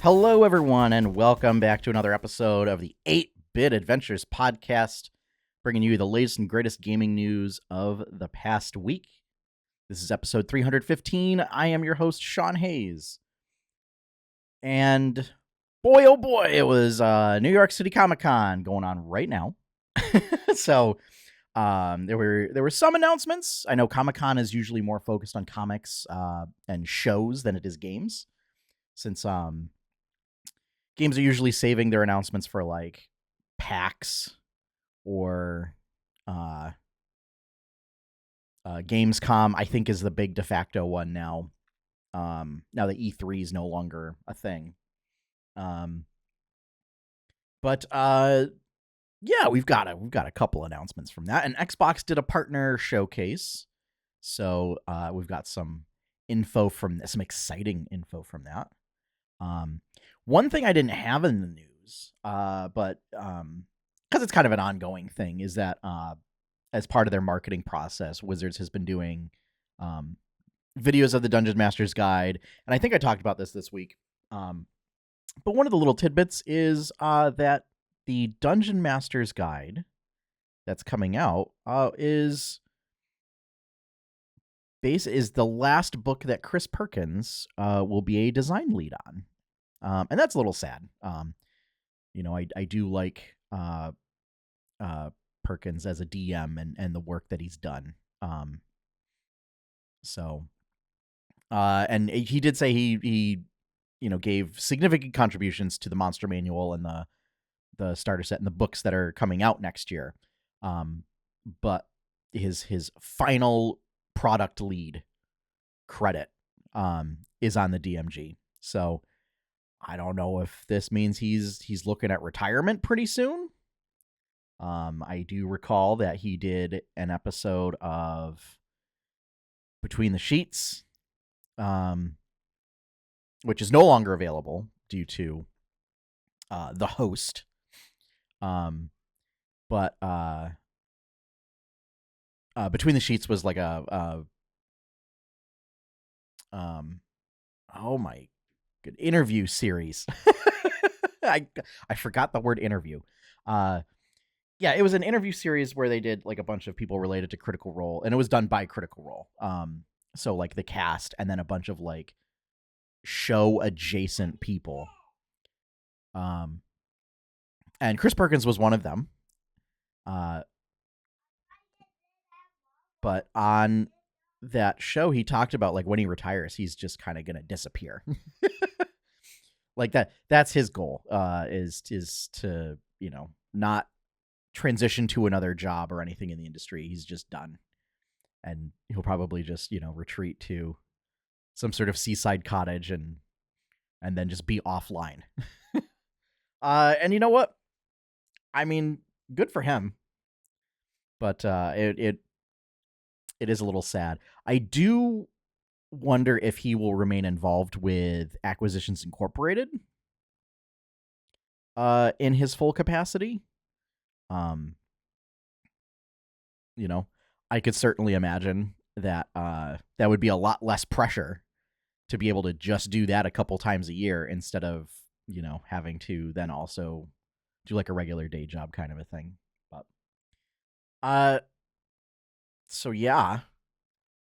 Hello, everyone, and welcome back to another episode of the 8-Bit Adventures podcast, bringing you the latest and greatest gaming news of the past week. This is episode 315. I am your host, Sean Hayes. And boy, oh boy, it was New York City Comic-Con going on right now. So there were some announcements. I know Comic-Con is usually more focused on comics and shows than it is games, since games are usually saving their announcements for like PAX or Gamescom, I think, is the big de facto one now. Now that E3 is no longer a thing. But yeah, we've got a couple announcements from that. And Xbox did a partner showcase. So we've got some info from some exciting info from that. One thing I didn't have in the news, but because it's kind of an ongoing thing, is that as part of their marketing process, Wizards has been doing videos of the Dungeon Master's Guide, and I think I talked about this week. But one of the little tidbits is that the Dungeon Master's Guide that's coming out is the last book that Chris Perkins will be a design lead on. And that's a little sad. I do like Perkins as a DM and the work that he's done. And he did say he gave significant contributions to the Monster Manual and the starter set and the books that are coming out next year. But his final product lead credit is on the DMG. So I don't know if this means he's looking at retirement pretty soon. I do recall that he did an episode of Between the Sheets, which is no longer available due to the host. But Between the Sheets was like oh my good interview series. I forgot the word interview. Yeah, it was an interview series where they did like a bunch of people related to Critical Role, and it was done by Critical Role. So like the cast and then a bunch of like show adjacent people. And Chris Perkins was one of them. But on that show, he talked about like when he retires, he's just kind of gonna disappear. Like that's his goal, is to not transition to another job or anything in the industry. He's just done, and he'll probably just retreat to some sort of seaside cottage and then just be offline. And you know what? I mean, good for him, but it is a little sad. I do wonder if he will remain involved with Acquisitions Incorporated in his full capacity. I could certainly imagine that that would be a lot less pressure to be able to just do that a couple times a year instead of having to then also do like a regular day job kind of a thing. But so yeah,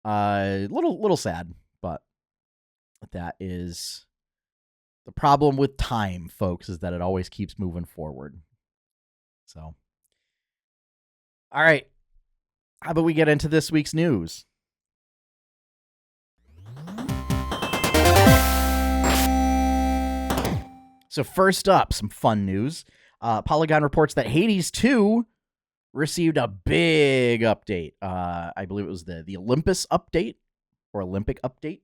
little sad, but that is the problem with time, folks, is that it always keeps moving forward. So, all right, how about we get into this week's news? So first up, some fun news. Polygon reports that Hades 2 received a big update. I believe it was the Olympus update or Olympic update.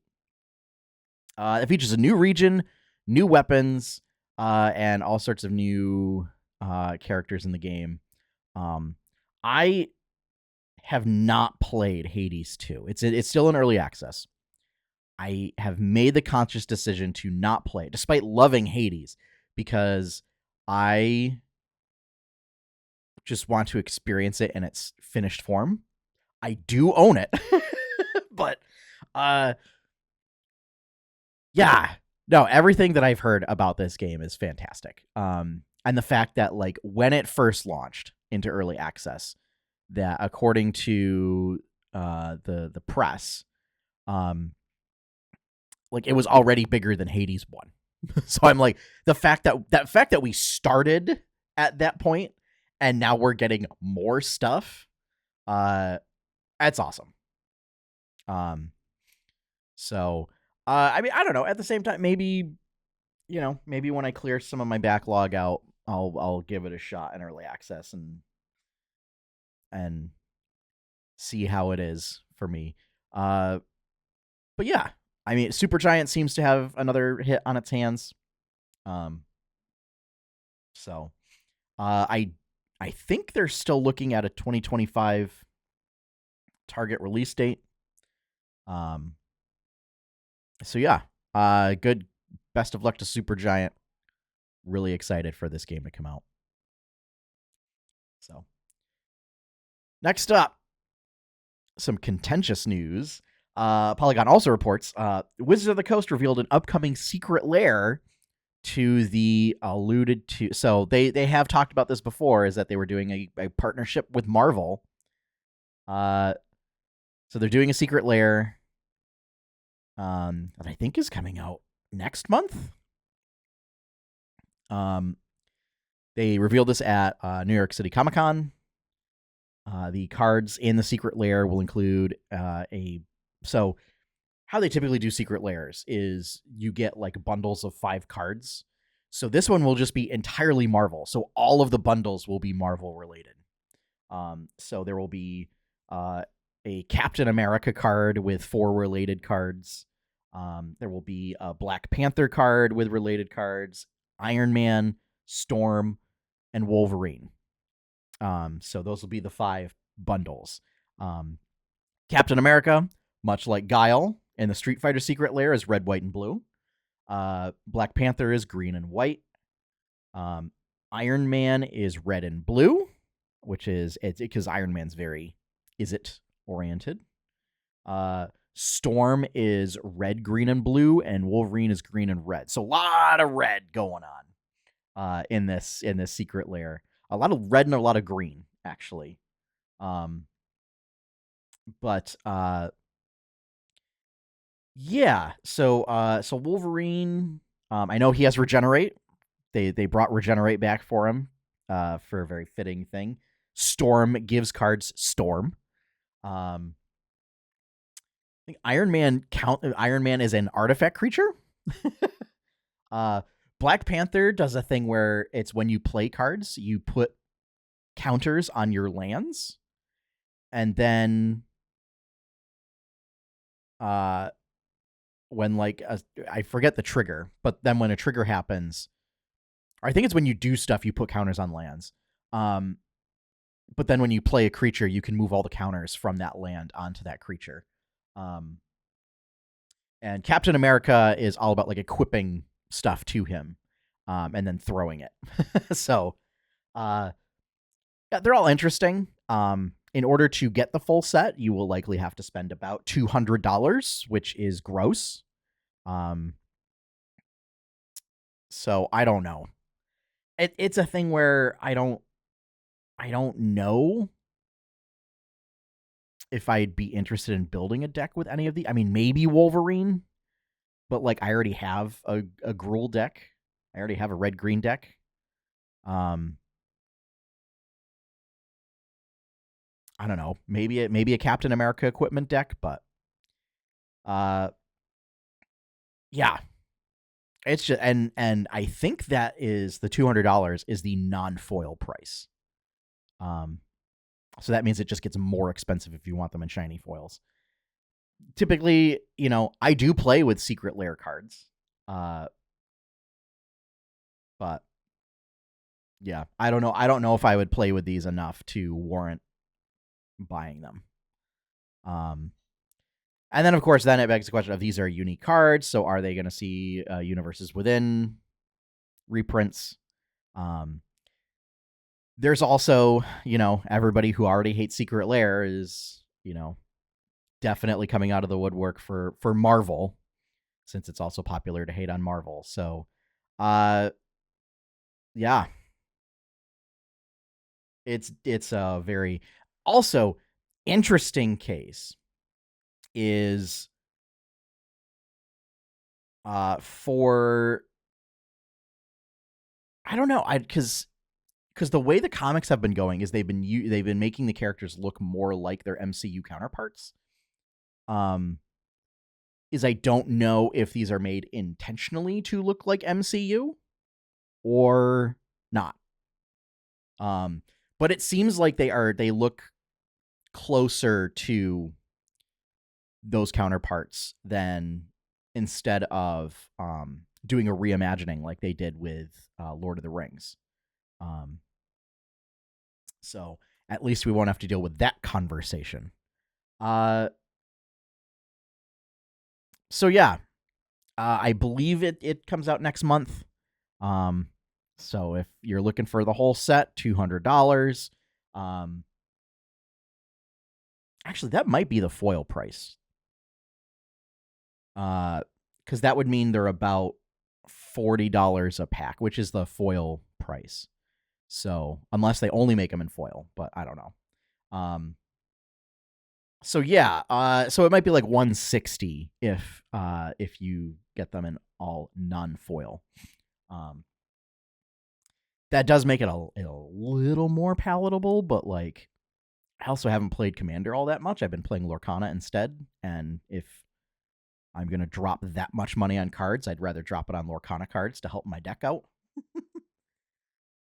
It features a new region, new weapons, and all sorts of new characters in the game. I have not played Hades 2. It's still in early access. I have made the conscious decision to not play it, despite loving Hades, because I just want to experience it in its finished form. I do own it, but yeah, No, everything that I've heard about this game is fantastic. And the fact that like when it first launched into early access, that according to the press, um, like it was already bigger than Hades 1. So I'm like, the fact that we started at that point and now we're getting more stuff, that's awesome. So I mean, I don't know. At the same time, maybe maybe when I clear some of my backlog out, I'll give it a shot in early access and see how it is for me. But yeah, I mean, Supergiant seems to have another hit on its hands. So I think they're still looking at a 2025 target release date. So yeah, good. Best of luck to Supergiant. Really excited for this game to come out. So next up, some contentious news. Polygon also reports Wizards of the Coast revealed an upcoming Secret Lair to the alluded to. So they have talked about this before, is that they were doing a partnership with Marvel. So they're doing a Secret Lair that I think is coming out next month. They revealed this at New York City Comic Con. The cards in the Secret Lair will include so how they typically do Secret Lairs is you get like bundles of 5 cards. So this one will just be entirely Marvel. So all of the bundles will be Marvel related. So there will be a Captain America card with 4 related cards. There will be a Black Panther card with related cards, Iron Man, Storm, and Wolverine. So those will be the 5 bundles. Captain America, much like Guile in the Street Fighter Secret Lair, is red, white, and blue. Black Panther is green and white. Iron Man is red and blue, which is because Iron Man's very is-it oriented. Storm is red, green, and blue, and Wolverine is green and red. So a lot of red going on in this Secret Lair. A lot of red and a lot of green, actually. But yeah. So Wolverine, I know he has Regenerate. They brought Regenerate back for him for a very fitting thing. Storm gives cards Storm. I think Iron Man is an artifact creature. Black Panther does a thing where it's when you play cards, you put counters on your lands, and then when like I forget the trigger, but then when a trigger happens, or I think it's when you do stuff, you put counters on lands. But then when you play a creature, you can move all the counters from that land onto that creature. And Captain America is all about like equipping stuff to him, and then throwing it. So, yeah, they're all interesting. In order to get the full set, you will likely have to spend about $200, which is gross. So I don't know. It's a thing where I don't know if I'd be interested in building a deck with any of the. I mean, maybe Wolverine, but like I already have a Gruul deck. I already have a red-green deck. I don't know. Maybe a Captain America equipment deck, but yeah. It's just and I think that is the $200 is the non-foil price. So that means it just gets more expensive if you want them in shiny foils. Typically, I do play with Secret Lair cards. But yeah, I don't know. I don't know if I would play with these enough to warrant buying them. And then of course, then it begs the question of these are unique cards. So are they going to see universes within reprints? There's also, everybody who already hates Secret Lair is, definitely coming out of the woodwork for Marvel. since it's also popular to hate on Marvel. So, yeah, it's a very also interesting case is for I don't know, because the way the comics have been going is they've been making the characters look more like their MCU counterparts. Is I don't know if these are made intentionally to look like MCU or not. But it seems like they look closer to those counterparts than instead of doing a reimagining like they did with Lord of the Rings. So at least we won't have to deal with that conversation. So yeah, I believe it comes out next month. So if you're looking for the whole set, $200. Actually, that might be the foil price. Because that would mean they're about $40 a pack, which is the foil price. So unless they only make them in foil, but I don't know. So yeah, so it might be like $160 if you get them in all non-foil. That does make it a little more palatable, but like I also haven't played Commander all that much. I've been playing Lorcana instead, and if I'm going to drop that much money on cards, I'd rather drop it on Lorcana cards to help my deck out.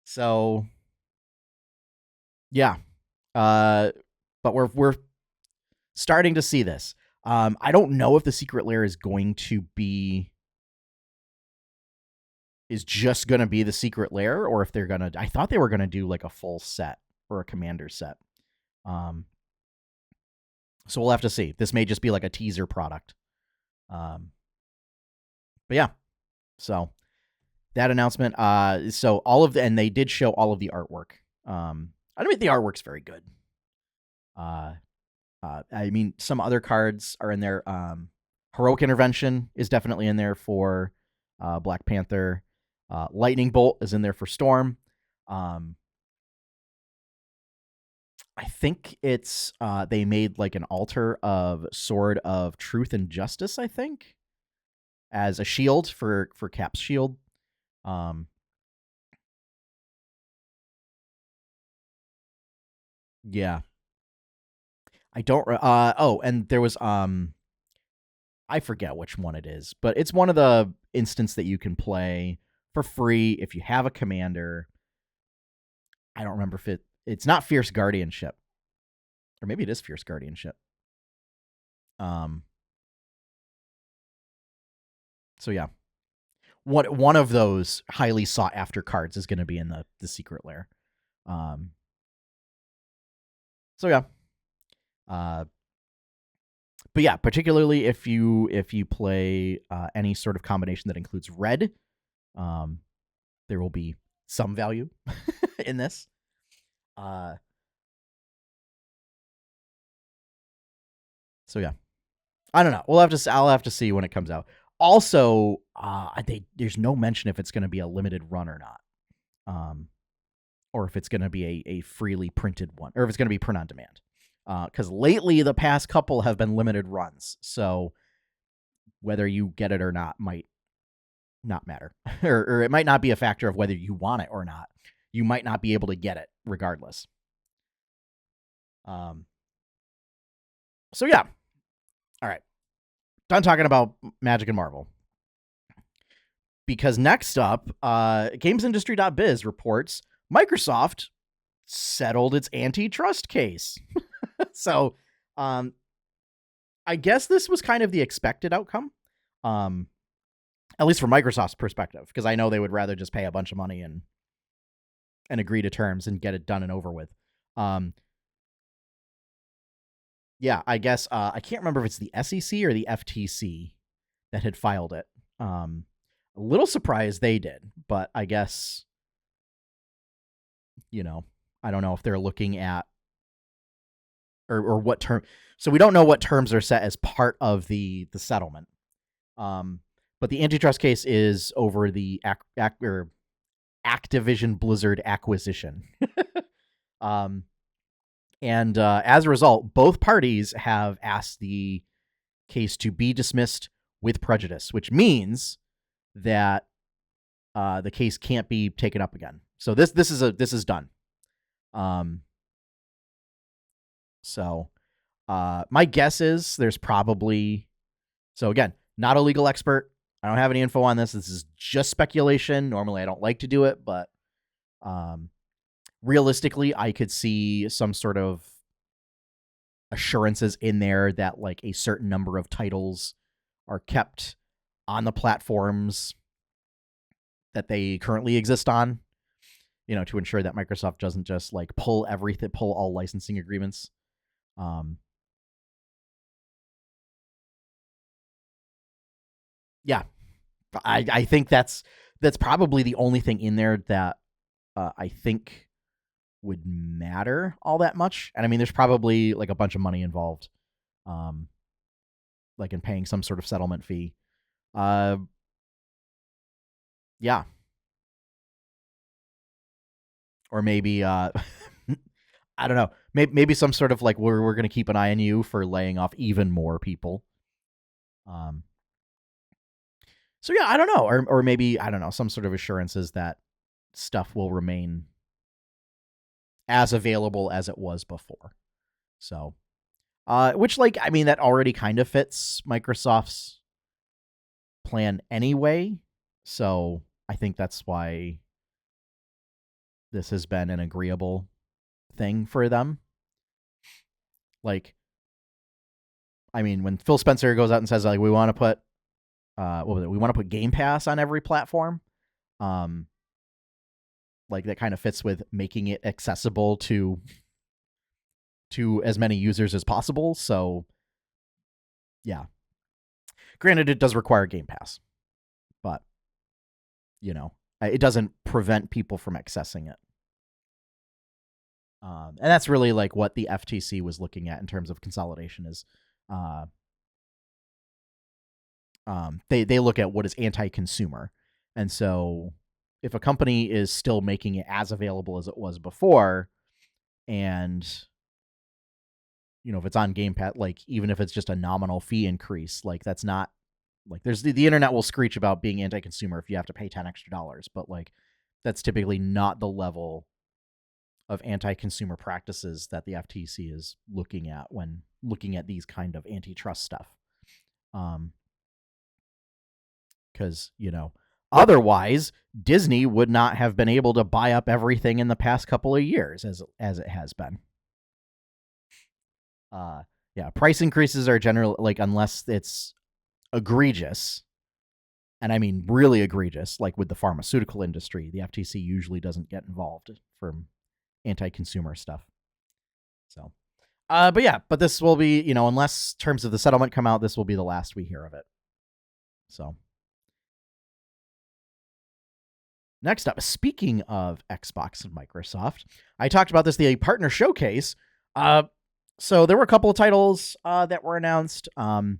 So, yeah. But we're starting to see this. I don't know if the Secret Lair is just going to be the Secret Lair, or if they're going to... I thought they were going to do like a full set or a Commander set. So we'll have to see. This may just be like a teaser product. But yeah, so that announcement. So and they did show all of the artwork. I don't think the artwork's very good. I mean, some other cards are in there. Heroic Intervention is definitely in there for Black Panther. Lightning Bolt is in there for Storm. I think it's they made like an altar of Sword of Truth and Justice, I think, as a shield for Cap's shield. Yeah. I don't and there was I forget which one it is, but it's one of the instants that you can play for free if you have a commander. I don't remember if it's not Fierce Guardianship. Or maybe it is Fierce Guardianship. So yeah. One of those highly sought after cards is going to be in the Secret Lair. So yeah. But yeah, particularly if you play any sort of combination that includes red, there will be some value in this. So yeah, I don't know. I'll have to see when it comes out. Also, there's no mention if it's going to be a limited run or not, or if it's going to be a freely printed one, or if it's going to be print on demand. Because lately the past couple have been limited runs, so whether you get it or not might not matter, or it might not be a factor of whether you want it or not. You might not be able to get it regardless. So yeah. All right. Done talking about Magic and Marvel. Because next up, Gamesindustry.biz reports Microsoft settled its antitrust case. So, I guess this was kind of the expected outcome, at least from Microsoft's perspective, because I know they would rather just pay a bunch of money and agree to terms and get it done and over with. Yeah, I guess I can't remember if it's the SEC or the FTC that had filed it. A little surprised they did, but I guess, I don't know if they're looking at or what term. So we don't know what terms are set as part of the settlement. But the antitrust case is over the Activision Blizzard acquisition. And as a result, both parties have asked the case to be dismissed with prejudice, which means that the case can't be taken up again. So this is done. So my guess is there's probably, so again, not a legal expert. I don't have any info on this. This is just speculation. Normally I don't like to do it, but realistically, I could see some sort of assurances in there that like a certain number of titles are kept on the platforms that they currently exist on, to ensure that Microsoft doesn't just like pull all licensing agreements. Yeah, I think that's probably the only thing in there that I think would matter all that much. And I mean, there's probably like a bunch of money involved, like in paying some sort of settlement fee. Yeah. Or maybe I don't know. Maybe some sort of like we're going to keep an eye on you for laying off even more people. So yeah, I don't know, or maybe I don't know, some sort of assurances that stuff will remain as available as it was before. So, which like I mean that already kind of fits Microsoft's plan anyway. So I think that's why this has been an agreeable thing for them. Like, I mean, when Phil Spencer goes out and says like we want to put we want to put Game Pass on every platform, like that kind of fits with making it accessible to as many users as possible. So yeah, granted it does require Game Pass, but it doesn't prevent people from accessing it. And that's really like what the FTC was looking at in terms of consolidation is they look at what is anti-consumer. And so if a company is still making it as available as it was before, and if it's on Game Pass, like even if it's just a nominal fee increase, like that's not like there's the internet will screech about being anti-consumer if you have to pay $10 extra, but like that's typically not the level of anti-consumer practices that the FTC is looking at when looking at these kind of antitrust stuff. Because, otherwise Disney would not have been able to buy up everything in the past couple of years as it has been. Yeah, price increases are generally like, unless it's egregious, and I mean really egregious, like with the pharmaceutical industry, the FTC usually doesn't get involved for anti-consumer stuff. So, but this will be, unless terms of the settlement come out, this will be the last we hear of it. So, next up, speaking of Xbox and Microsoft, I talked about this, the partner showcase. So there were a couple of titles that were announced, but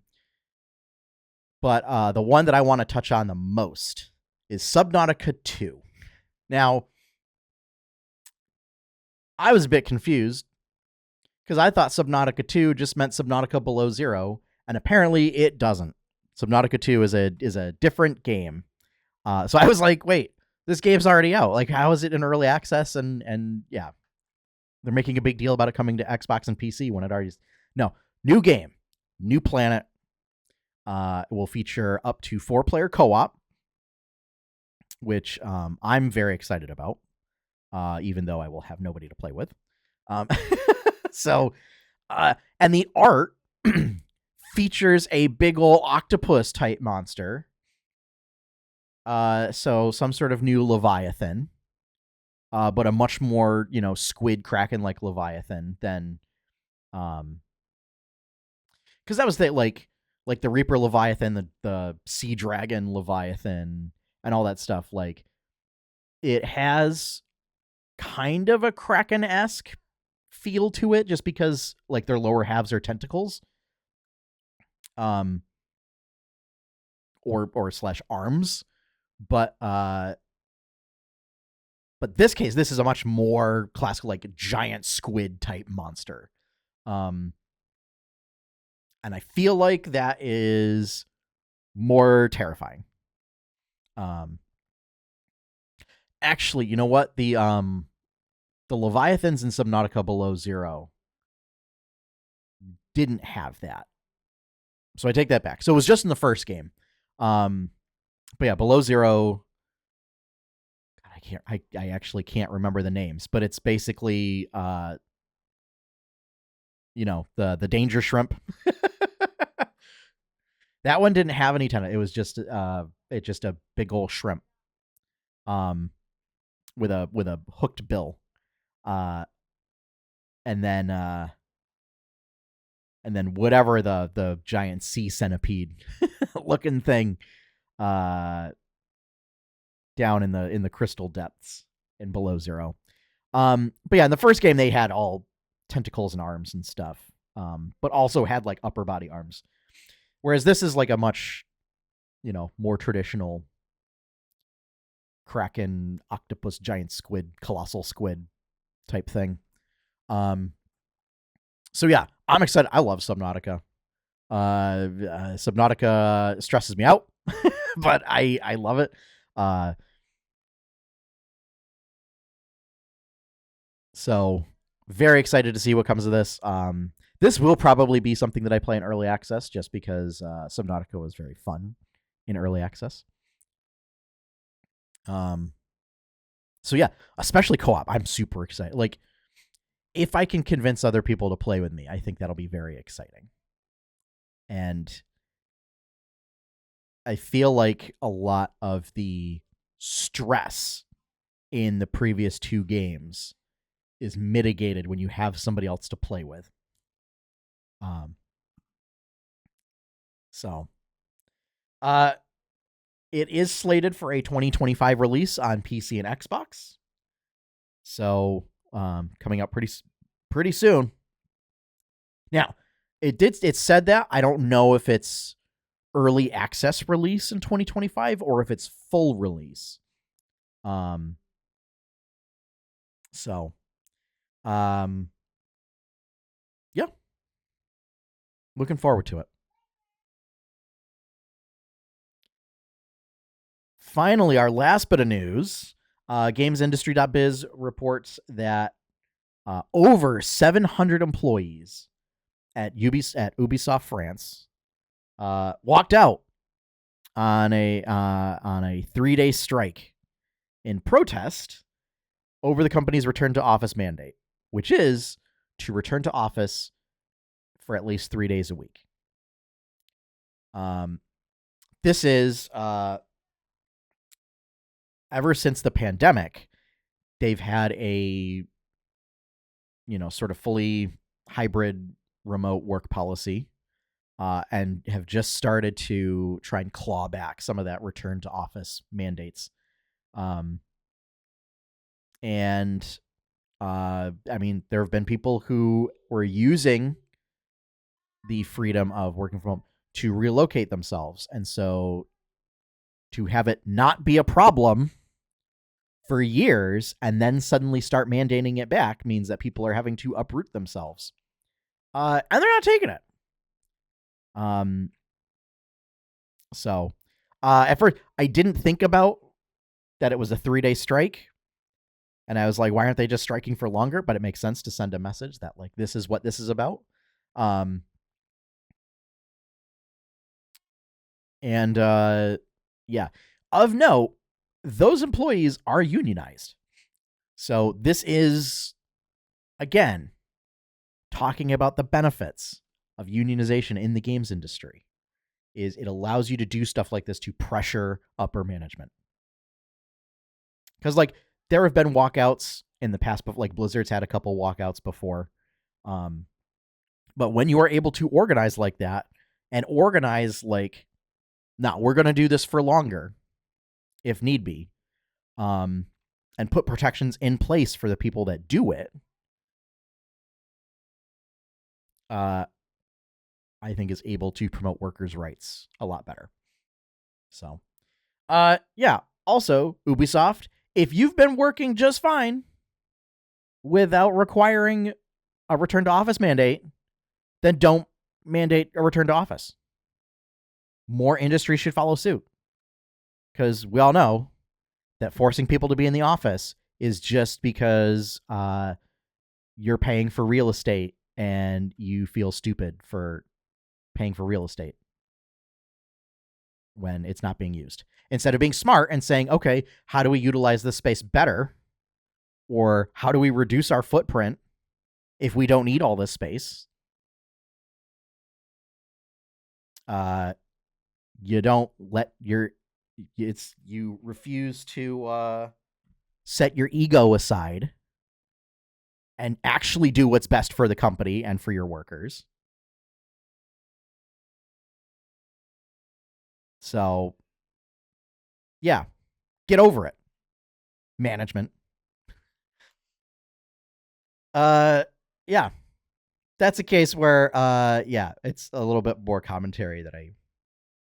the one that I want to touch on the most is Subnautica 2. Now, I was a bit confused because I thought Subnautica 2 just meant Subnautica Below Zero, and apparently it doesn't. Subnautica 2 is a different game. So I was like, wait, this game's already out. Like, how is it in early access? And yeah, they're making a big deal about it coming to Xbox and PC when it already is. No, new game, new planet. It will feature up to 4-player co-op, which I'm very excited about, even though I will have nobody to play with. So, and the art features a big ol' octopus type monster. So some sort of new Leviathan, but a much more, squid kraken like Leviathan than, because that was like the Reaper Leviathan, the Sea Dragon Leviathan, and all that stuff. Like, it has kind of a Kraken-esque feel to it, just because like their lower halves are tentacles. or slash arms, but this case, this is a much more classical, like giant squid type monster. And I feel like that is more terrifying. Actually, you know what? The Leviathans in Subnautica Below Zero didn't have that. So I take that back. So it was just in the first game. But yeah, Below Zero, I actually can't remember the names, but it's basically the danger shrimp. That one didn't have any tentacles. It was just a big old shrimp. With a hooked bill. And then whatever the giant sea centipede looking thing down in the crystal depths in Below Zero. But yeah, in the first game they had all tentacles and arms and stuff. But also had like upper body arms. Whereas this is like a much, more traditional kraken, octopus, giant squid, colossal squid type thing. So yeah, I'm excited. I love Subnautica. Subnautica stresses me out, but I love it. So very excited to see what comes of this. This will probably be something that I play in early access, just because Subnautica was very fun in early access. So yeah, especially co-op. I'm super excited. Like, if I can convince other people to play with me, I think that'll be very exciting. And I feel like a lot of the stress in the previous two games is mitigated when you have somebody else to play with. It is slated for a 2025 release on PC and Xbox. So, coming up pretty soon. Now, it said that. I don't know if it's early access release in 2025 or if it's full release. Yeah. Looking forward to it. Finally, our last bit of news. Gamesindustry.biz reports that over 700 employees at Ubisoft France walked out on a 3-day strike in protest over the company's return to office mandate, which is to return to office for at least 3 days a week. This is ever since the pandemic, they've had a sort of fully hybrid remote work policy, and have just started to try and claw back some of that return to office mandates. And I mean, there have been people who were using the freedom of working from home to relocate themselves. And so to have it not be a problem for years and then suddenly start mandating it back means that people are having to uproot themselves. And they're not taking it. So at first I didn't think about that it was a 3-day strike. And I was like, why aren't they just striking for longer? But it makes sense to send a message that, like, this is what this is about. Yeah. Of note, those employees are unionized. So this is, again, talking about the benefits of unionization in the games industry. Is it allows you to do stuff like this to pressure upper management. Because, like, there have been walkouts in the past, but like Blizzard's had a couple walkouts before. But when you are able to organize like that and organize like, no, we're going to do this for longer if need be, and put protections in place for the people that do it, I think is able to promote workers' rights a lot better. So, yeah. Also, Ubisoft, if you've been working just fine without requiring a return to office mandate, then don't mandate a return to office. More industries should follow suit, because we all know that forcing people to be in the office is just because you're paying for real estate and you feel stupid for paying for real estate when it's not being used. Instead of being smart and saying, okay, how do we utilize this space better? Or how do we reduce our footprint if we don't need all this space? You don't let you refuse to set your ego aside and actually do what's best for the company and for your workers. So, yeah, get over it, management. Yeah, that's a case where, yeah, it's a little bit more commentary that I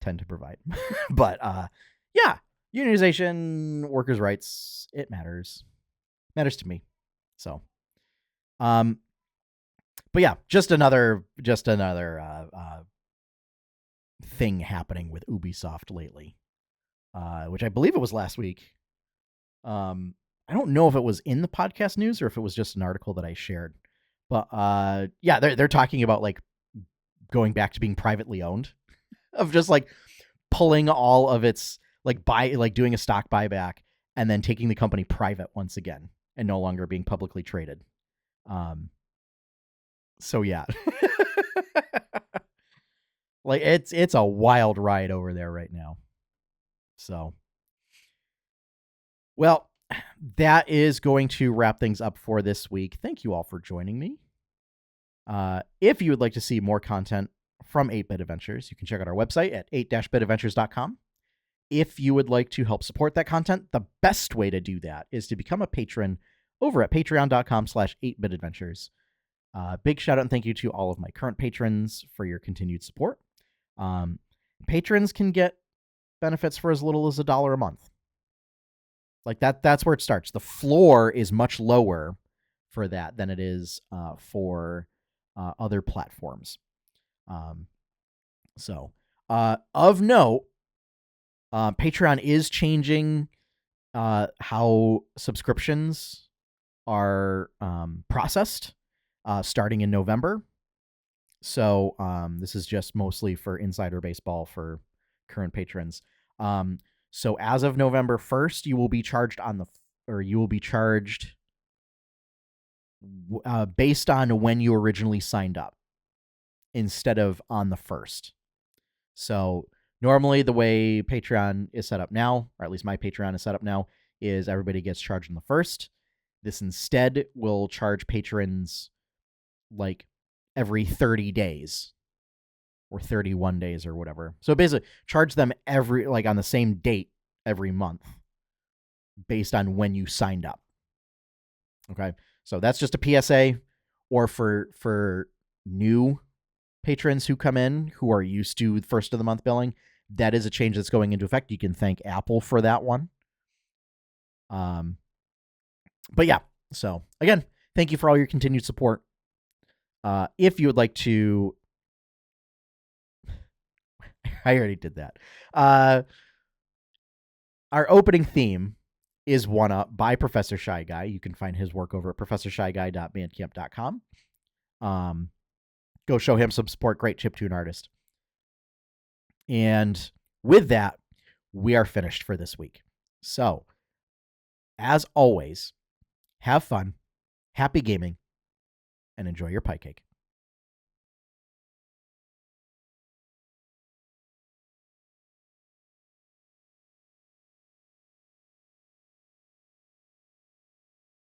tend to provide. But, yeah, unionization, workers' rights, it matters. Matters to me. So, but yeah, just another thing happening with Ubisoft lately, which I believe it was last week. I don't know if it was in the podcast news or if it was just an article that I shared, but yeah, they're talking about like going back to being privately owned, of just like pulling all of its like doing a stock buyback and then taking the company private once again and no longer being publicly traded. So yeah. Like it's a wild ride over there right now. So, well, that is going to wrap things up for this week. Thank you all for joining me. If you would like to see more content from 8-Bit Adventures, you can check out our website at 8-bitadventures.com. If you would like to help support that content, the best way to do that is to become a patron over at patreon.com/8bitadventures. Big shout out and thank you to all of my current patrons for your continued support. Patrons can get benefits for as little as $1 a month. Like that's where it starts. The floor is much lower for that than it is for other platforms. So of note, Patreon is changing how subscriptions are processed starting in November. So this is just mostly for Insider Baseball for current patrons. So as of November 1st, you will be charged based on when you originally signed up instead of on the 1st. So normally the way Patreon is set up now, or at least my Patreon is set up now, is everybody gets charged on the 1st. This instead will charge patrons like every 30 days or 31 days or whatever. So basically charge them on the same date every month based on when you signed up. Okay. So that's just a PSA, or for new patrons who come in who are used to first of the month billing, that is a change that's going into effect. You can thank Apple for that one. But yeah, so again, thank you for all your continued support. If you would like to, I already did that. Our opening theme is One Up by Professor Shy Guy. You can find his work over at professorshyguy.bandcamp.com. Go show him some support. Great chiptune artist. And with that, we are finished for this week. So, as always, have fun, happy gaming, and enjoy your pie cake.